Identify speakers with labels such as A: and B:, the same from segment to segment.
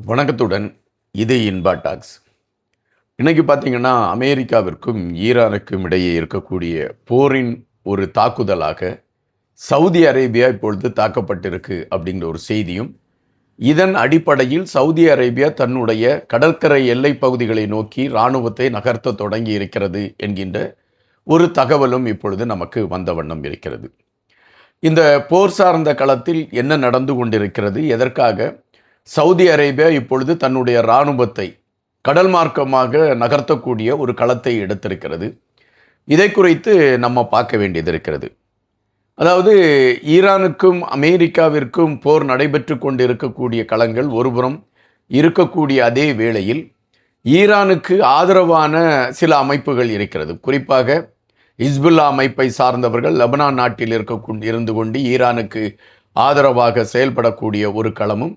A: வணக்கத்துடன் இது இன்பா டாக்ஸ். இன்னைக்கு பார்த்தீங்கன்னா, அமெரிக்காவிற்கும் ஈரானுக்கும் இடையே இருக்கக்கூடிய போரின் ஒரு தாக்குதலாக சவுதி அரேபியா இப்பொழுது தாக்கப்பட்டிருக்கு அப்படிங்கிற ஒரு செய்தியும், இதன் அடிப்படையில் சவுதி அரேபியா தன்னுடைய கடற்கரை எல்லை பகுதிகளை நோக்கி இராணுவத்தை நகர்த்த தொடங்கி இருக்கிறது என்கின்ற ஒரு தகவலும் இப்பொழுது நமக்கு வந்த வண்ணம் இருக்கிறது. இந்த போர் சார்ந்த களத்தில் என்ன நடந்து கொண்டிருக்கிறது, எதற்காக சவுதி அரேபியா இப்பொழுது தன்னுடைய இராணுவத்தை கடல் மார்க்கமாக நகர்த்தக்கூடிய ஒரு களத்தை எடுத்திருக்கிறது, இதை குறித்து நம்ம பார்க்க வேண்டியது இருக்கிறது. அதாவது ஈரானுக்கும் அமெரிக்காவிற்கும் போர் நடைபெற்று கொண்டு இருக்கக்கூடிய களங்கள் ஒருபுறம் இருக்கக்கூடிய அதே வேளையில் ஈரானுக்கு ஆதரவான சில அமைப்புகள் இருக்கிறது. குறிப்பாக ஹிஸ்புல்லா அமைப்பை சார்ந்தவர்கள் லெபனான் நாட்டில் இருந்து கொண்டு ஈரானுக்கு ஆதரவாக செயல்படக்கூடிய ஒரு களமும்,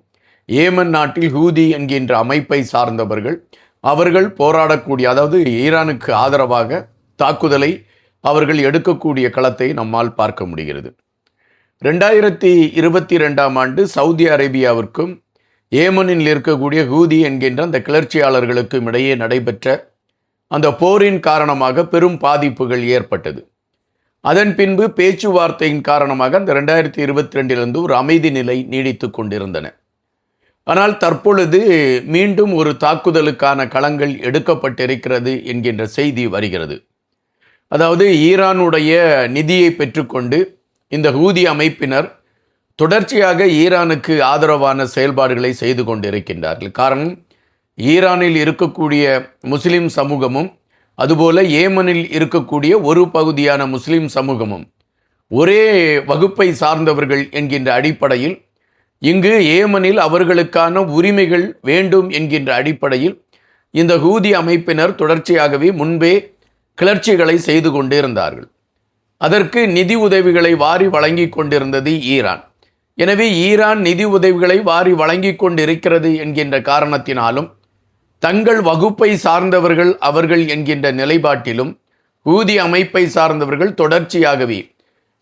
A: ஏமன் நாட்டில் ஹூதி என்கின்ற அமைப்பை சார்ந்தவர்கள் அவர்கள் போராடக்கூடிய, அதாவது ஈரானுக்கு ஆதரவாக தாக்குதலை அவர்கள் எடுக்கக்கூடிய களத்தை நம்மால் பார்க்க முடிகிறது. 2022ஆம் ஆண்டு சவுதி அரேபியாவிற்கும் ஏமனில் இருக்கக்கூடிய ஹூதி என்கின்ற அந்த கிளர்ச்சியாளர்களுக்கும் இடையே நடைபெற்ற அந்த போரின் காரணமாக பெரும் பாதிப்புகள் ஏற்பட்டது. அதன் பின்பு பேச்சுவார்த்தையின் காரணமாக அந்த 2022 ஒரு அமைதி நிலை நீடித்து கொண்டிருந்தன. ஆனால் தற்பொழுது மீண்டும் ஒரு தாக்குதலுக்கான களங்கள் எடுக்கப்பட்டிருக்கிறது என்கின்ற செய்தி வருகிறது. அதாவது ஈரானுடைய நிதியை பெற்றுக்கொண்டு இந்த ஹூதி அமைப்பினர் தொடர்ச்சியாக ஈரானுக்கு ஆதரவான செயல்பாடுகளை செய்து கொண்டிருக்கின்றார்கள். காரணம், ஈரானில் இருக்கக்கூடிய முஸ்லிம் சமூகமும் அதுபோல ஏமனில் இருக்கக்கூடிய ஒரு பகுதியான முஸ்லிம் சமூகமும் ஒரே வகுப்பை சார்ந்தவர்கள் என்கின்ற அடிப்படையில் இங்கு ஏமனில் அவர்களுக்கான உரிமைகள் வேண்டும் என்கின்ற அடிப்படையில் இந்த ஹூதி அமைப்பினர் தொடர்ச்சியாகவே முன்பே கிளர்ச்சிகளை செய்து கொண்டிருந்தார்கள். அதற்கு நிதி உதவிகளை வாரி வழங்கி கொண்டிருந்தது ஈரான். எனவே ஈரான் நிதி உதவிகளை வாரி வழங்கி கொண்டிருக்கிறது என்கின்ற காரணத்தினாலும் தங்கள் வகுப்பை சார்ந்தவர்கள் அவர்கள் என்கின்ற நிலைப்பாட்டிலும் ஹூதி அமைப்பை சார்ந்தவர்கள் தொடர்ச்சியாகவே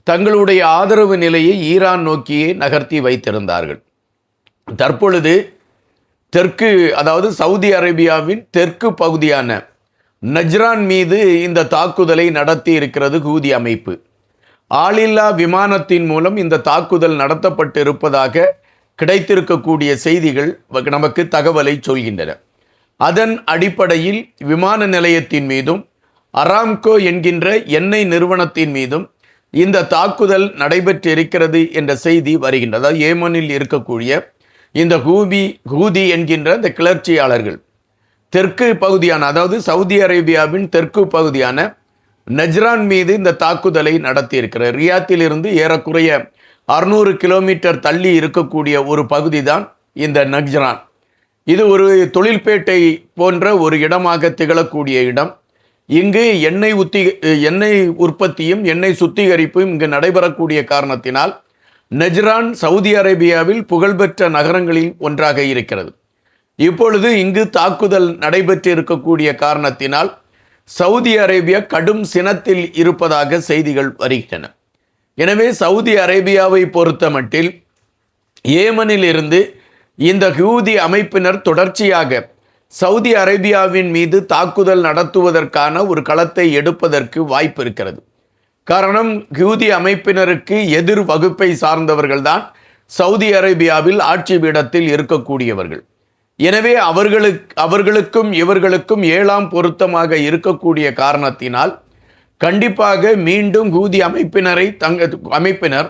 A: தங்களுடைய ஆதரவு நிலையை ஈரான் நோக்கியே நகர்த்தி வைத்திருந்தார்கள். தற்பொழுது தெற்கு, அதாவது சவுதி அரேபியாவின் தெற்கு பகுதியான நஜ்ரான் மீது இந்த தாக்குதலை நடத்தி இருக்கிறது ஹூதி அமைப்பு. ஆளில்லா விமானத்தின் மூலம் இந்த தாக்குதல் நடத்தப்பட்டு இருப்பதாக கிடைத்திருக்கக்கூடிய செய்திகள் நமக்கு தகவலை சொல்கின்றன. அதன் அடிப்படையில் விமான நிலையத்தின் மீதும் அராம்கோ என்கின்ற எண்ணெய் நிறுவனத்தின் மீதும் இந்த தாக்குதல் நடைபெற்றிருக்கிறது என்ற செய்தி வருகின்றது. அதாவது ஏமனில் இருக்கக்கூடிய இந்த ஹூதி என்கின்ற இந்த கிளர்ச்சியாளர்கள் தெற்கு பகுதியான, அதாவது சவுதி அரேபியாவின் தெற்கு பகுதியான நஜ்ரான் மீது இந்த தாக்குதலை நடத்தியிருக்கிறார். ரியாத்தில் இருந்து ஏறக்குறைய 600 கிலோமீட்டர் தள்ளி இருக்கக்கூடிய ஒரு பகுதி தான் இந்த நஜ்ரான். இது ஒரு தொழில்பேட்டை போன்ற ஒரு இடமாக திகழக்கூடிய இடம். இங்கு எண்ணெய் உற்பத்தியும் எண்ணெய் சுத்திகரிப்பும் இங்கு நடைபெறக்கூடிய காரணத்தினால் நஜ்ரான் சவுதி அரேபியாவில் புகழ்பெற்ற நகரங்களில் ஒன்றாக இருக்கிறது. இப்பொழுது இங்கு தாக்குதல் நடைபெற்று இருக்கக்கூடிய காரணத்தினால் சவுதி அரேபியா கடும் சினத்தில் இருப்பதாக செய்திகள் வருகின்றன. எனவே சவுதி அரேபியாவை பொறுத்தமட்டில் ஏமனில் இருந்து இந்த ஹூதி அமைப்பினர் தொடர்ச்சியாக சவுதி அரேபியாவின் மீது தாக்குதல் நடத்துவதற்கான ஒரு களத்தை எடுப்பதற்கு வாய்ப்பு இருக்கிறது. காரணம், ஹூதி அமைப்பினருக்கு எதிர் வகுப்பை சார்ந்தவர்கள்தான் சவுதி அரேபியாவில் ஆட்சி பீடத்தில் இருக்கக்கூடியவர்கள். எனவே அவர்களுக்கும் இவர்களுக்கும் 7ஆம் பொருத்தமாக இருக்கக்கூடிய காரணத்தினால் கண்டிப்பாக மீண்டும் ஹூதி அமைப்பினர்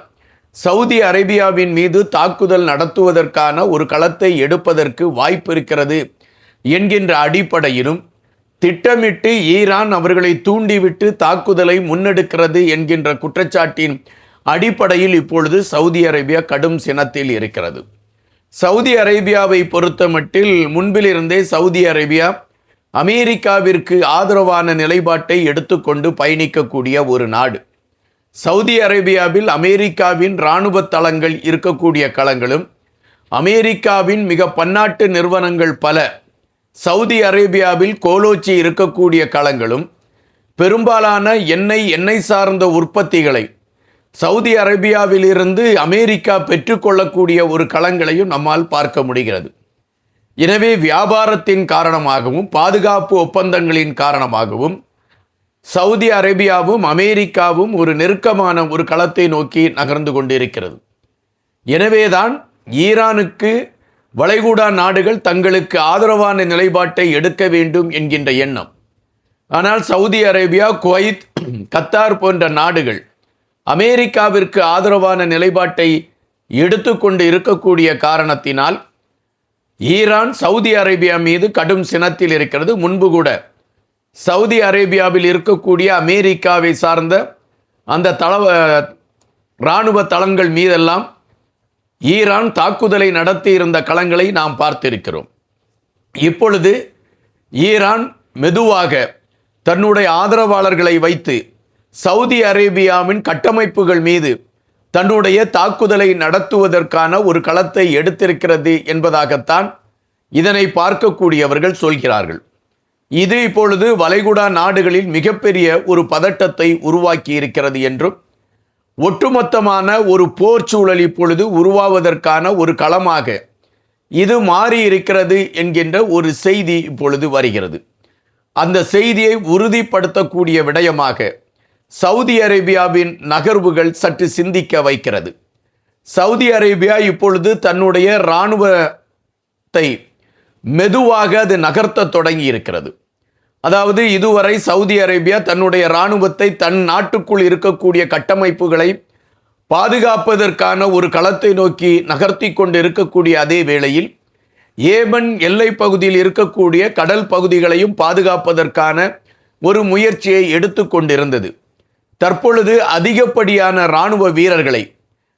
A: சவுதி அரேபியாவின் மீது தாக்குதல் நடத்துவதற்கான ஒரு களத்தை எடுப்பதற்கு வாய்ப்பு இருக்கிறது என்கின்ற அடிப்படையிலும், திட்டமிட்டு ஈரான் அவர்களை தூண்டிவிட்டு தாக்குதலை முன்னெடுக்கிறது என்கின்ற குற்றச்சாட்டின் அடிப்படையில் இப்பொழுது சவுதி அரேபியா கடும் சினத்தில் இருக்கிறது. சவுதி அரேபியாவை பொறுத்தமட்டில் முன்பிலிருந்தே சவுதி அரேபியா அமெரிக்காவிற்கு ஆதரவான நிலைப்பாட்டை எடுத்துக்கொண்டு பயணிக்கக்கூடிய ஒரு நாடு. சவுதி அரேபியாவில் அமெரிக்காவின் இராணுவ தளங்கள் இருக்கக்கூடிய களங்களும், அமெரிக்காவின் மிக பன்னாட்டு நிறுவனங்கள் பல சவுதி அரேபியாவில் கோலோச்சி இருக்கக்கூடிய களங்களும், பெரும்பாலான எண்ணெய் சார்ந்த உற்பத்திகளை சவுதி அரேபியாவிலிருந்து அமெரிக்கா பெற்றுக்கொள்ளக்கூடிய ஒரு களங்களையும் நம்மால் பார்க்க முடிகிறது. எனவே வியாபாரத்தின் காரணமாகவும் பாதுகாப்பு ஒப்பந்தங்களின் காரணமாகவும் சவுதி அரேபியாவும் அமெரிக்காவும் ஒரு நெருக்கமான ஒரு களத்தை நோக்கி நகர்ந்து கொண்டிருக்கிறது. எனவேதான் ஈரானுக்கு வளைகுடா நாடுகள் தங்களுக்கு ஆதரவான நிலைப்பாட்டை எடுக்க வேண்டும் என்கின்ற எண்ணம். ஆனால் சவுதி அரேபியா, குவைத், கத்தார் போன்ற நாடுகள் அமெரிக்காவிற்கு ஆதரவான நிலைப்பாட்டை எடுத்துக்கொண்டு இருக்கக்கூடிய காரணத்தினால் ஈரான் சவுதி அரேபியா மீது கடும் சினத்தில் இருக்கிறது. முன்பு கூட சவுதி அரேபியாவில் இருக்கக்கூடிய அமெரிக்காவை சார்ந்த அந்த இராணுவ தளங்கள் மீதெல்லாம் ஈரான் தாக்குதலை நடத்தியிருந்த களங்களை நாம் பார்த்திருக்கிறோம். இப்பொழுது ஈரான் மெதுவாக தன்னுடைய ஆதரவாளர்களை வைத்து சவுதி அரேபியாவின் கட்டமைப்புகள் மீது தன்னுடைய தாக்குதலை நடத்துவதற்கான ஒரு களத்தை எடுத்திருக்கிறது என்பதாகத்தான் இதனை பார்க்கக்கூடியவர்கள் சொல்கிறார்கள். இது இப்பொழுது வளைகுடா நாடுகளில் மிகப்பெரிய ஒரு பதட்டத்தை உருவாக்கி இருக்கிறது என்றும், ஒட்டுமொத்தமான ஒரு போர் சூழல் இப்பொழுது உருவாவதற்கான ஒரு களமாக இது மாறி இருக்கிறது என்கின்ற ஒரு செய்தி இப்பொழுது வருகிறது. அந்த செய்தியை உறுதிப்படுத்தக்கூடிய விடயமாக சவுதி அரேபியாவின் நகர்வுகள் சற்று சிந்திக்க வைக்கிறது. சவுதி அரேபியா இப்பொழுது தன்னுடைய இராணுவத்தை மெதுவாக அது நகர்த்த தொடங்கி இருக்கிறது. அதாவது இதுவரை சவுதி அரேபியா தன்னுடைய இராணுவத்தை தன் நாட்டுக்குள் இருக்கக்கூடிய கட்டமைப்புகளை பாதுகாப்பதற்கான ஒரு களத்தை நோக்கி நகர்த்தி கொண்டு இருக்கக்கூடிய அதே வேளையில் ஏமன் எல்லை பகுதியில் இருக்கக்கூடிய கடல் பகுதிகளையும் பாதுகாப்பதற்கான ஒரு முயற்சியை எடுத்து கொண்டிருந்தது. தற்பொழுது அதிகப்படியான இராணுவ வீரர்களை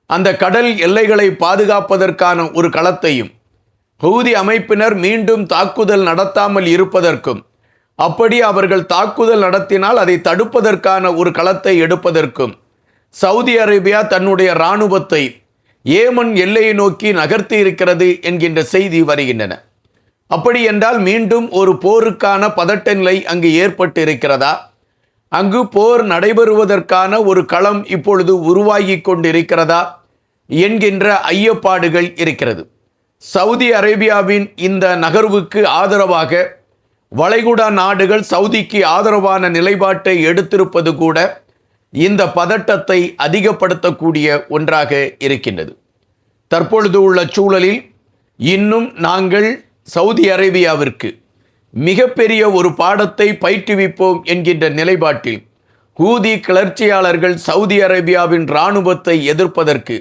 A: அந்த கடல் எல்லைகளை பாதுகாப்பதற்கான ஒரு களத்தையும், ஹூதி அமைப்பினர் மீண்டும் தாக்குதல் நடத்தாமல் இருப்பதற்கும், அப்படி அவர்கள் தாக்குதல் நடத்தினால் அதை தடுப்பதற்கான ஒரு களத்தை எடுப்பதற்கும் சவுதி அரேபியா தன்னுடைய இராணுவத்தை ஏமன் எல்லையை நோக்கி நகர்த்தி இருக்கிறது என்கின்ற செய்தி வருகின்றன. அப்படி என்றால் மீண்டும் ஒரு போருக்கான பதட்ட நிலை அங்கு ஏற்பட்டு இருக்கிறதா? அங்கு போர் நடைபெறுவதற்கான ஒரு களம் இப்பொழுது உருவாகி கொண்டிருக்கிறதா என்கின்ற ஐயப்பாடுகள் இருக்கிறது. சவுதி அரேபியாவின் இந்த நகர்வுக்கு ஆதரவாக வளைகுடா நாடுகள் சவுதிக்கு ஆதரவான நிலைப்பாட்டை எடுத்திருப்பது கூட இந்த பதட்டத்தை அதிகப்படுத்தக்கூடிய ஒன்றாக இருக்கின்றது. தற்பொழுது உள்ள சூழலில் இன்னும் நாங்கள் சவுதி அரேபியாவிற்கு மிகப்பெரிய ஒரு பாடத்தை பயிற்றுவிப்போம் என்கின்ற நிலைப்பாட்டில் ஹூதி கிளர்ச்சியாளர்கள் சவுதி அரேபியாவின் இராணுவத்தை எதிர்ப்பதற்கு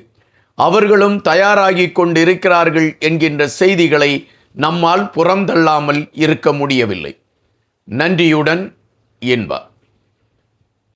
A: அவர்களும் தயாராகி கொண்டிருக்கிறார்கள் என்கின்ற செய்திகளை நம்மால் புறந்தள்ளாமல் இருக்க முடியவில்லை. நன்றியுடன் இன்பா.